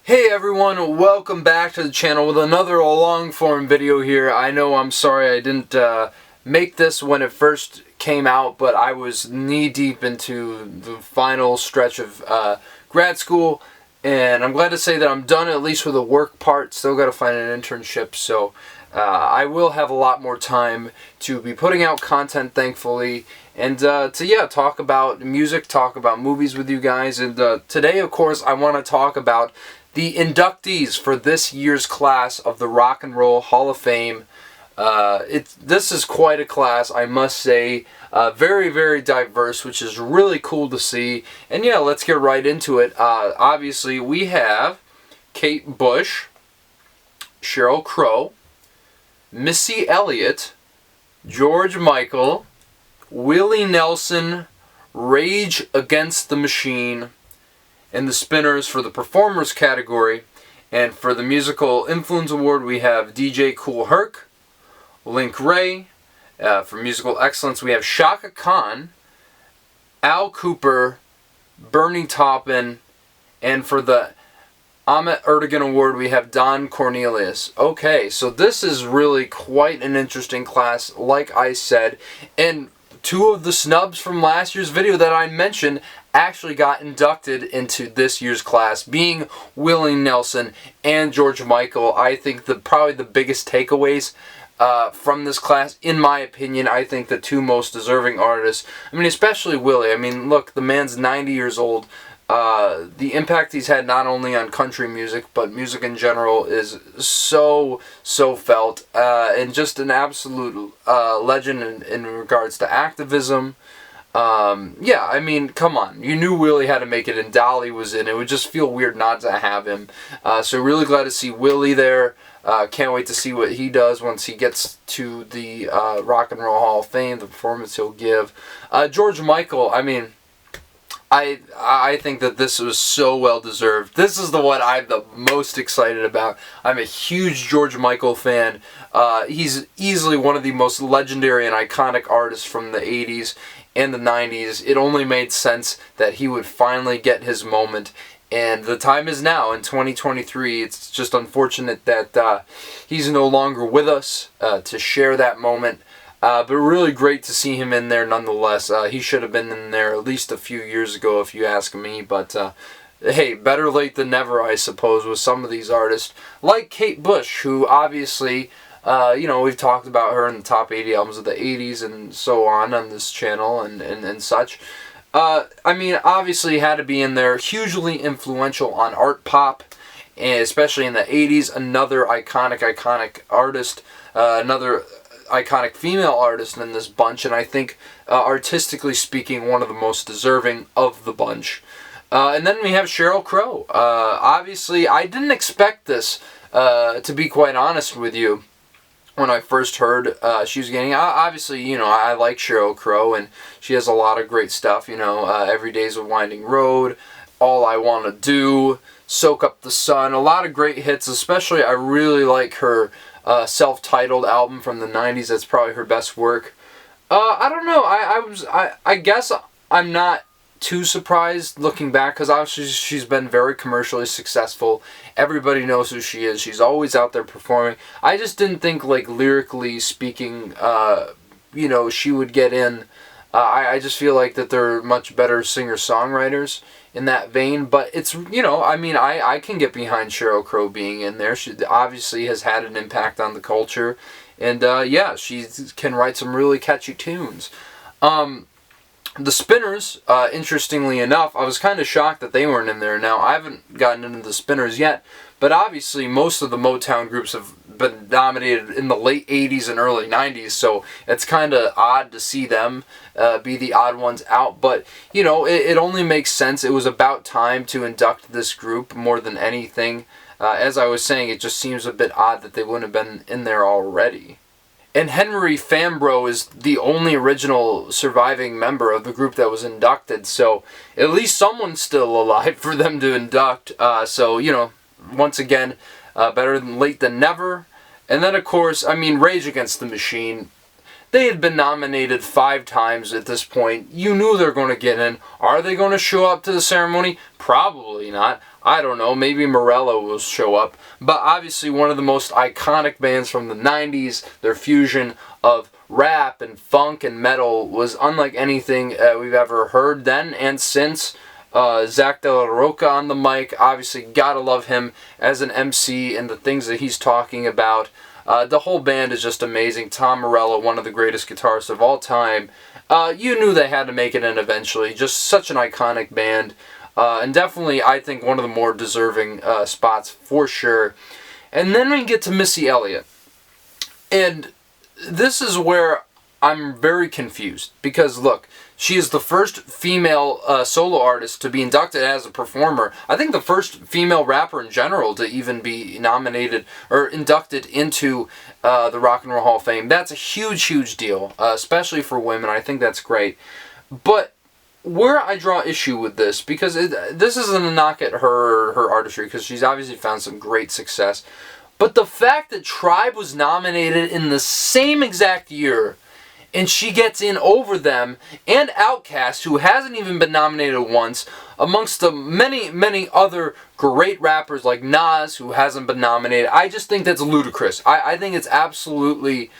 Hey everyone, welcome back to the channel with another long form video here. I know I'm sorry I didn't make this when it first came out, but I was knee deep into the final stretch of grad school, and I'm glad to say that I'm done at least with the work part. Still got to find an internship, so I will have a lot more time to be putting out content, thankfully, and to talk about music, talk about movies with you guys. And today, of course, I want to talk about the inductees for this year's class of the Rock and Roll Hall of Fame. This is quite a class, I must say. Very, very diverse, which is really cool to see. And yeah, let's get right into it. Obviously, we have Kate Bush, Sheryl Crow, Missy Elliott, George Michael, Willie Nelson, Rage Against the Machine, and the Spinners for the performers category. And for the musical influence award, we have DJ Kool Herc, Link Wray. For musical excellence, we have Shaka Khan, Al Kooper, Bernie Taupin, and for the Ahmet Ertegun Award, we have Don Cornelius. Okay, so this is really quite an interesting class, like I said, and two of the snubs from last year's video that I mentioned actually got inducted into this year's class, being Willie Nelson and George Michael. I think probably the biggest takeaways from this class, in my opinion, I think the two most deserving artists, I mean, especially Willie. I mean, look, the man's 90 years old. The impact he's had not only on country music, but music in general is so felt, and just an absolute legend in regards to activism. Yeah, I mean, come on. You knew Willie had to make it, and Dolly was in. It would just feel weird not to have him. So really glad to see Willie there. Can't wait to see what he does once he gets to the Rock and Roll Hall of Fame, the performance he'll give. George Michael, I mean, I think that this was so well deserved. This is the one I'm the most excited about. I'm a huge George Michael fan. He's easily one of the most legendary and iconic artists from the 80s and the 90s. It only made sense that he would finally get his moment. And the time is now, in 2023. It's just unfortunate that he's no longer with us to share that moment. But really great to see him in there nonetheless. He should have been in there at least a few years ago, if you ask me. But hey, better late than never, I suppose, with some of these artists. Like Kate Bush, who obviously, we've talked about her in the top 80 albums of the 80s and so on this channel and such. I mean, obviously had to be in there. Hugely influential on art pop, and especially in the 80s. Another iconic artist. Another iconic female artist in this bunch, and I think artistically speaking, one of the most deserving of the bunch. And then we have Sheryl Crow. Obviously, I didn't expect this, to be quite honest with you. When I first heard she was getting, obviously, I like Sheryl Crow, and she has a lot of great stuff, Every Day's a Winding Road, All I Want to Do, Soak Up the Sun, a lot of great hits. Especially, I really like her self-titled album from the 90s. That's probably her best work. I don't know, I guess I'm not too surprised looking back, because obviously she's been very commercially successful. Everybody knows who she is. She's always out there performing. I just didn't think, like, lyrically speaking, she would get in. I just feel like that there are much better singer-songwriters in that vein. But it's, I mean, I can get behind Sheryl Crow being in there. She obviously has had an impact on the culture. And, yeah, she can write some really catchy tunes. The Spinners, interestingly enough, I was kind of shocked that they weren't in there. Now, I haven't gotten into the Spinners yet, but obviously most of the Motown groups have been nominated in the late 80s and early 90s, so it's kind of odd to see them be the odd ones out. But, it only makes sense. It was about time to induct this group more than anything. As I was saying, it just seems a bit odd that they wouldn't have been in there already. And Henry Fambro is the only original surviving member of the group that was inducted, so at least someone's still alive for them to induct. So, once again, better than late than never. And then, of course, I mean, Rage Against the Machine. They had been nominated 5 times at this point. You knew they were going to get in. Are they going to show up to the ceremony? Probably not. I don't know, maybe Morello will show up. But obviously one of the most iconic bands from the 90s, their fusion of rap and funk and metal was unlike anything we've ever heard then and since. Zach De La Roca on the mic, obviously gotta love him as an MC and the things that he's talking about. The whole band is just amazing. Tom Morello, one of the greatest guitarists of all time. You knew they had to make it in eventually. Just such an iconic band. And definitely, I think, one of the more deserving spots for sure. And then we get to Missy Elliott. And this is where I'm very confused. Because, look, she is the first female solo artist to be inducted as a performer. I think the first female rapper in general to even be nominated or inducted into the Rock and Roll Hall of Fame. That's a huge, huge deal, especially for women. I think that's great. But where I draw issue with this, because this isn't a knock at her artistry, because she's obviously found some great success, but the fact that Tribe was nominated in the same exact year, and she gets in over them, and Outkast, who hasn't even been nominated once, amongst the many, many other great rappers like Nas, who hasn't been nominated, I just think that's ludicrous. I think it's absolutely...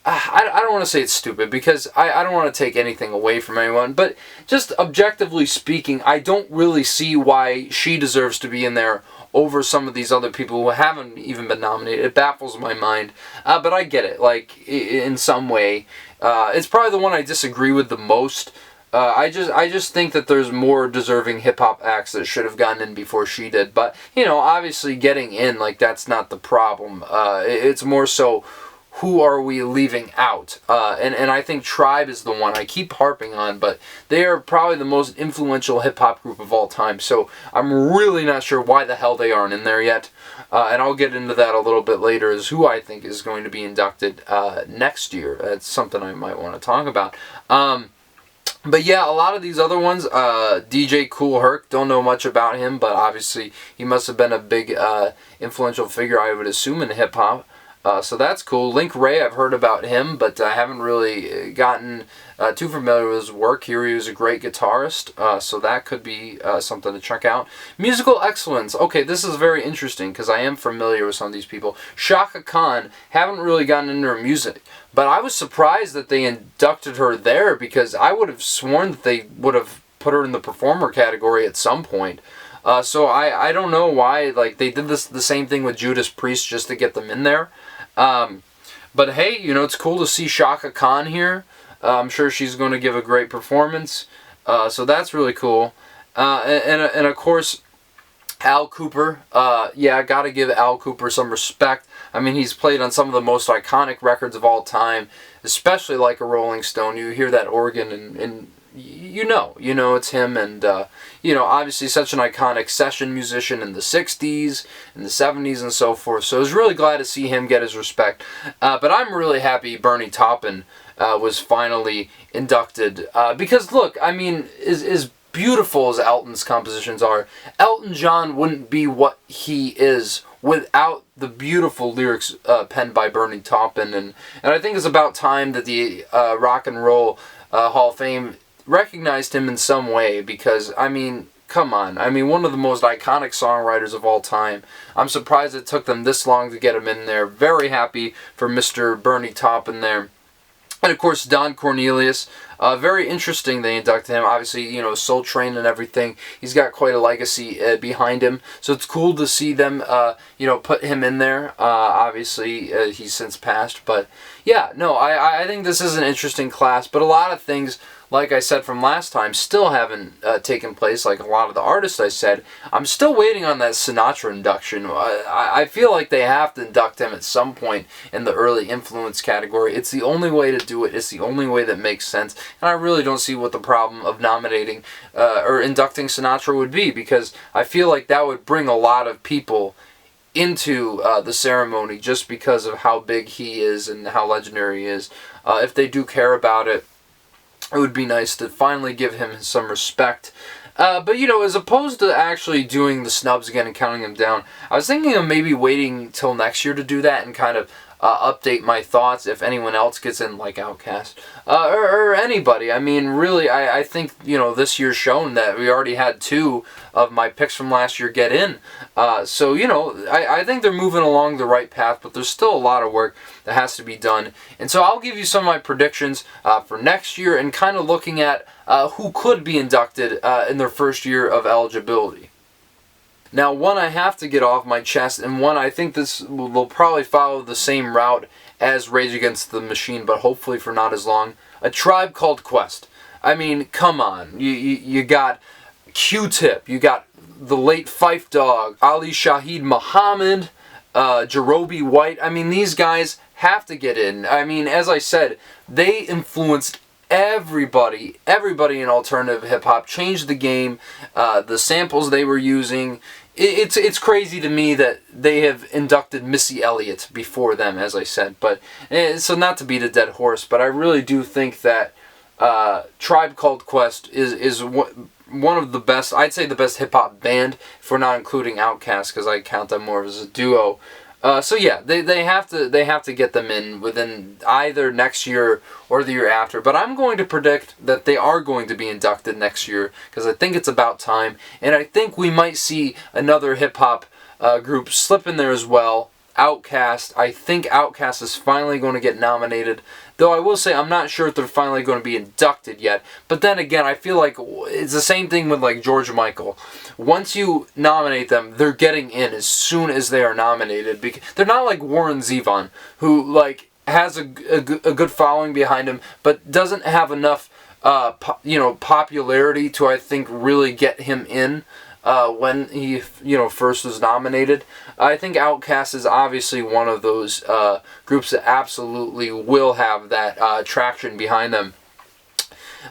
I don't want to say it's stupid, because I don't want to take anything away from anyone, but just objectively speaking, I don't really see why she deserves to be in there over some of these other people who haven't even been nominated. It baffles my mind, but I get it, like, in some way. It's probably the one I disagree with the most. I just think that there's more deserving hip-hop acts that should have gotten in before she did, but, you know, obviously getting in, like, that's not the problem. It's more so, who are we leaving out? And I think Tribe is the one I keep harping on, but they are probably the most influential hip-hop group of all time, so I'm really not sure why the hell they aren't in there yet. And I'll get into that a little bit later, as who I think is going to be inducted next year. That's something I might want to talk about. But yeah, a lot of these other ones, DJ Kool Herc, don't know much about him, but obviously he must have been a big influential figure, I would assume, in hip-hop. So that's cool. Link Ray, I've heard about him, but I haven't really gotten too familiar with his work. Here he was a great guitarist, so that could be something to check out. Musical excellence. Okay, this is very interesting because I am familiar with some of these people. Chaka Khan, haven't really gotten into her music, but I was surprised that they inducted her there, because I would have sworn that they would have put her in the performer category at some point. So I don't know why, like, they did the same thing with Judas Priest just to get them in there. But hey, you know, it's cool to see Chaka Khan here. I'm sure she's going to give a great performance. So that's really cool. And of course, Al Kooper. Yeah, I got to give Al Kooper some respect. I mean, he's played on some of the most iconic records of all time, especially like a Rolling Stone. You hear that organ and you know it's him, and you know, obviously such an iconic session musician in the 60s, in the 70s, and so forth. So I was really glad to see him get his respect. But I'm really happy Bernie Taupin was finally inducted, because look, I mean, as beautiful as Elton's compositions are, Elton John wouldn't be what he is without the beautiful lyrics penned by Bernie Taupin, and I think it's about time that the Rock and Roll Hall of Fame recognized him in some way, because, I mean, come on. I mean, one of the most iconic songwriters of all time. I'm surprised it took them this long to get him in there. Very happy for Mr. Bernie Taupin there. And of course, Don Cornelius, very interesting they inducted him. Obviously, you know, Soul Train and everything. He's got quite a legacy behind him. So it's cool to see them, you know, put him in there. Obviously, he's since passed. But yeah, no, I think this is an interesting class. But a lot of things, like I said from last time, still haven't taken place. Like a lot of the artists I said, I'm still waiting on that Sinatra induction. I feel like they have to induct him at some point in the early influence category. It's the only way to do it. It's the only way that makes sense. And I really don't see what the problem of nominating or inducting Sinatra would be, because I feel like that would bring a lot of people into the ceremony just because of how big he is and how legendary he is. If they do care about it, it would be nice to finally give him some respect. But, you know, as opposed to actually doing the snubs again and counting them down, I was thinking of maybe waiting till next year to do that and kind of update my thoughts if anyone else gets in, like Outkast, or anybody. I mean, really, I think, you know, this year's shown that we already had 2 of my picks from last year get in. So, you know, I think they're moving along the right path, but there's still a lot of work that has to be done. And so I'll give you some of my predictions for next year, and kind of looking at who could be inducted in their first year of eligibility. Now, one I have to get off my chest, and one I think this will probably follow the same route as Rage Against the Machine, but hopefully for not as long. A Tribe Called Quest. I mean, come on. You got Q-Tip. You got the late Phife Dawg, Ali Shaheed Muhammad, Jarobi White. I mean, these guys have to get in. I mean, as I said, they influenced everybody in alternative hip-hop, changed the game, the samples they were using. It's crazy to me that they have inducted Missy Elliott before them, as I said. But so not to beat a dead horse, but I really do think that Tribe Called Quest is one of the best, I'd say the best hip-hop band, if we're not including Outkast, because I count them more as a duo. So yeah, they have to get them in within either next year or the year after. But I'm going to predict that they are going to be inducted next year, because I think it's about time, and I think we might see another hip hop group slip in there as well. Outkast. I think Outkast is finally going to get nominated, though I will say I'm not sure if they're finally going to be inducted yet. But then again, I feel like it's the same thing with like George Michael. Once you nominate them, they're getting in as soon as they are nominated. Because they're not like Warren Zevon, who like has a good following behind him, but doesn't have enough popularity to, I think, really get him in. When he, first was nominated. I think Outkast is obviously one of those groups that absolutely will have that traction behind them.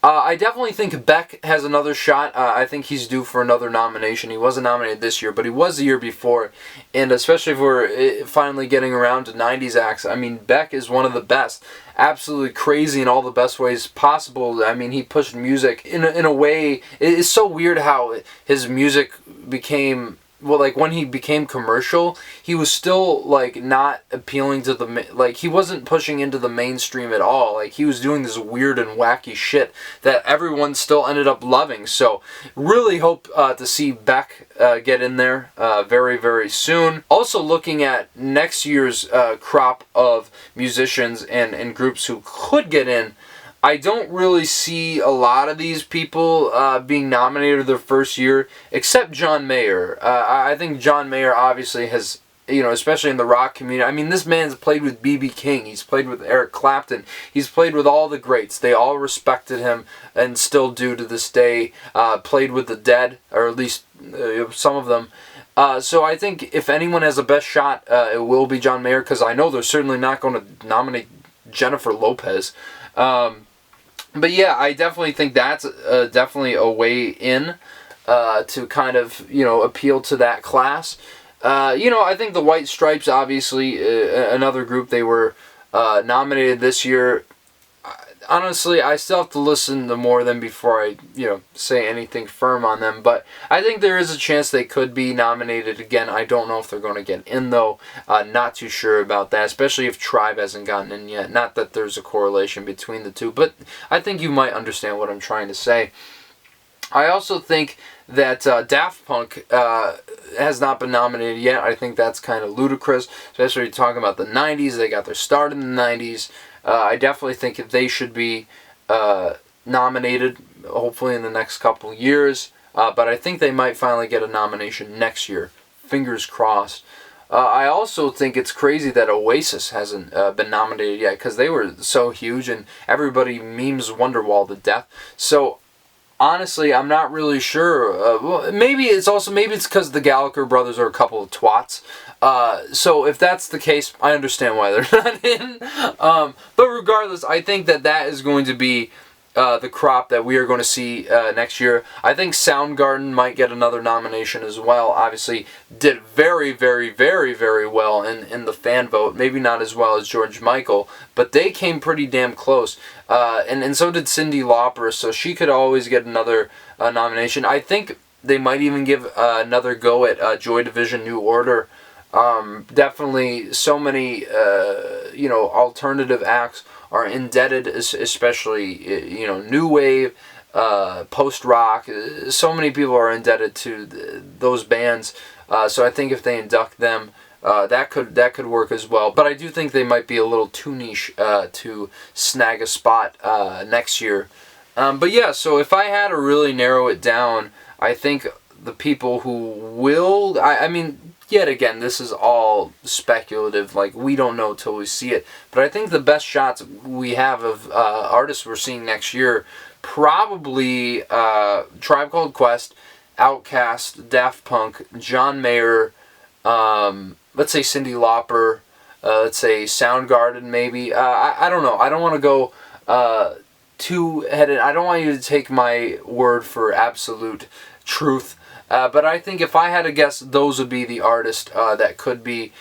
I definitely think Beck has another shot. I think he's due for another nomination. He wasn't nominated this year, but he was the year before. And especially if we're finally getting around to 90s acts, I mean, Beck is one of the best. Absolutely crazy in all the best ways possible. I mean, he pushed music in a way. It's so weird how his music became... Well, like, when he became commercial, he was still, like, not appealing to the... Like, he wasn't pushing into the mainstream at all. Like, he was doing this weird and wacky shit that everyone still ended up loving. So, really hope to see Beck get in there very, very soon. Also, looking at next year's crop of musicians and groups who could get in, I don't really see a lot of these people being nominated their first year, except John Mayer. I think John Mayer obviously has, especially in the rock community. I mean, this man's played with B.B. King. He's played with Eric Clapton. He's played with all the greats. They all respected him and still do to this day. Played with the Dead, or at least some of them. So I think if anyone has a best shot, it will be John Mayer, because I know they're certainly not going to nominate Jennifer Lopez. But yeah, I definitely think that's definitely a way in to kind of, appeal to that class. I think the White Stripes, obviously, another group, they were nominated this year. Honestly, I still have to listen to more of them before I, say anything firm on them. But I think there is a chance they could be nominated again. I don't know if they're going to get in, though. Not too sure about that, especially if Tribe hasn't gotten in yet. Not that there's a correlation between the two, but I think you might understand what I'm trying to say. I also think that Daft Punk has not been nominated yet. I think that's kind of ludicrous, especially talking about the 90s. They got their start in the 90s. I definitely think they should be nominated, hopefully in the next couple years. But I think they might finally get a nomination next year. Fingers crossed. I also think it's crazy that Oasis hasn't been nominated yet, because they were so huge and everybody memes Wonderwall to death. So honestly, I'm not really sure. Maybe it's because the Gallagher brothers are a couple of twats. So if that's the case, I understand why they're not in. But regardless, I think that is going to be the crop that we are going to see next year. I think Soundgarden might get another nomination as well. Obviously, did very, very, very, very well in the fan vote. Maybe not as well as George Michael, but they came pretty damn close. And so did Cyndi Lauper, so she could always get another nomination. I think they might even give another go at Joy Division New Order. Definitely so many, you know, alternative acts are indebted, especially, you know, new wave, post-rock. So many people are indebted to those bands. So I think if they induct them, that could work as well. But I do think they might be a little too niche to snag a spot next year. But yeah, so if I had to really narrow it down, I think the people who will, I mean, yet again, this is all speculative. Like, we don't know till we see it. But I think the best shots we have of artists we're seeing next year, probably Tribe Called Quest, Outkast, Daft Punk, John Mayer, let's say Cyndi Lauper, let's say Soundgarden maybe. I don't know. I don't want to go two-headed. I don't want you to take my word for absolute truth. But I think if I had to guess, those would be the artists that could be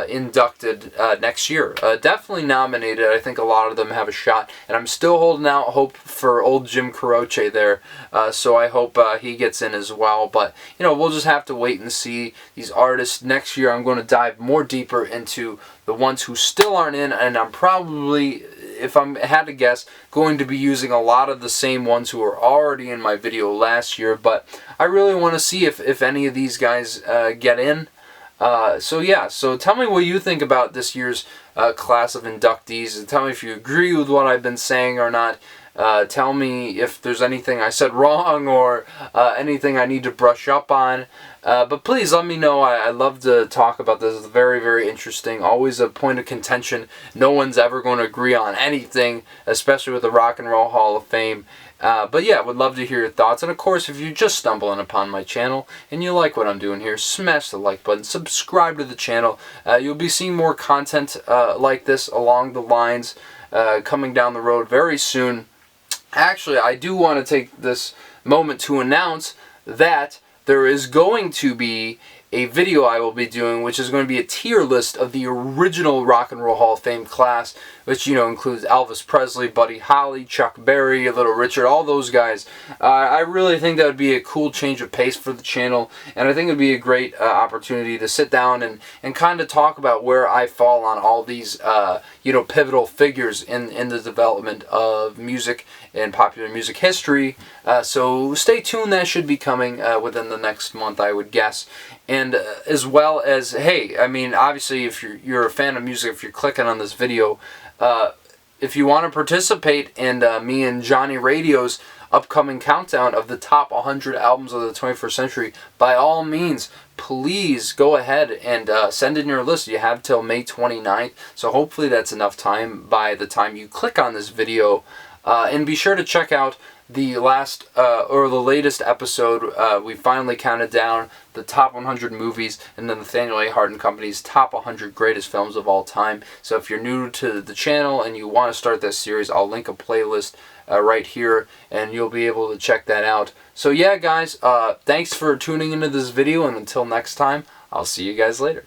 inducted next year. Definitely nominated. I think a lot of them have a shot. And I'm still holding out hope for old Jim Croce there. So I hope he gets in as well. But, you know, we'll just have to wait and see these artists. Next year I'm going to dive more deeper into the ones who still aren't in. And I'm probably, if I had to guess, going to be using a lot of the same ones who were already in my video last year. But I really want to see if any of these guys get in. So yeah, so tell me what you think about this year's class of inductees, and tell me if you agree with what I've been saying or not. Tell me if there's anything I said wrong or anything I need to brush up on. But please let me know. I love to talk about this. It's very, very interesting. Always a point of contention. No one's ever going to agree on anything, especially with the Rock and Roll Hall of Fame. But yeah, would love to hear your thoughts. And of course, if you're just stumbling upon my channel and you like what I'm doing here, smash the like button, subscribe to the channel. You'll be seeing more content like this along the lines coming down the road very soon. Actually, I do want to take this moment to announce that there is going to be a video I will be doing, which is going to be a tier list of the original Rock and Roll Hall of Fame class, which, you know, includes Elvis Presley, Buddy Holly, Chuck Berry, Little Richard, all those guys. I really think that would be a cool change of pace for the channel, and I think it would be a great opportunity to sit down and kind of talk about where I fall on all these, you know, pivotal figures in the development of music and popular music history. So stay tuned. That should be coming within the next month, I would guess. And as well as, hey, I mean, obviously, if you're a fan of music, if you're clicking on this video, if you want to participate in me and Johnny Radio's upcoming countdown of the top 100 albums of the 21st century, by all means, please go ahead and send in your list. You have till May 29th, so hopefully that's enough time by the time you click on this video. And be sure to check out the last or the latest episode. We finally counted down the top 100 movies and the Nathaniel Ahart and Company's top 100 greatest films of all time. So if you're new to the channel and you want to start this series, I'll link a playlist right here and you'll be able to check that out. So yeah, guys, thanks for tuning into this video, and until next time, I'll see you guys later.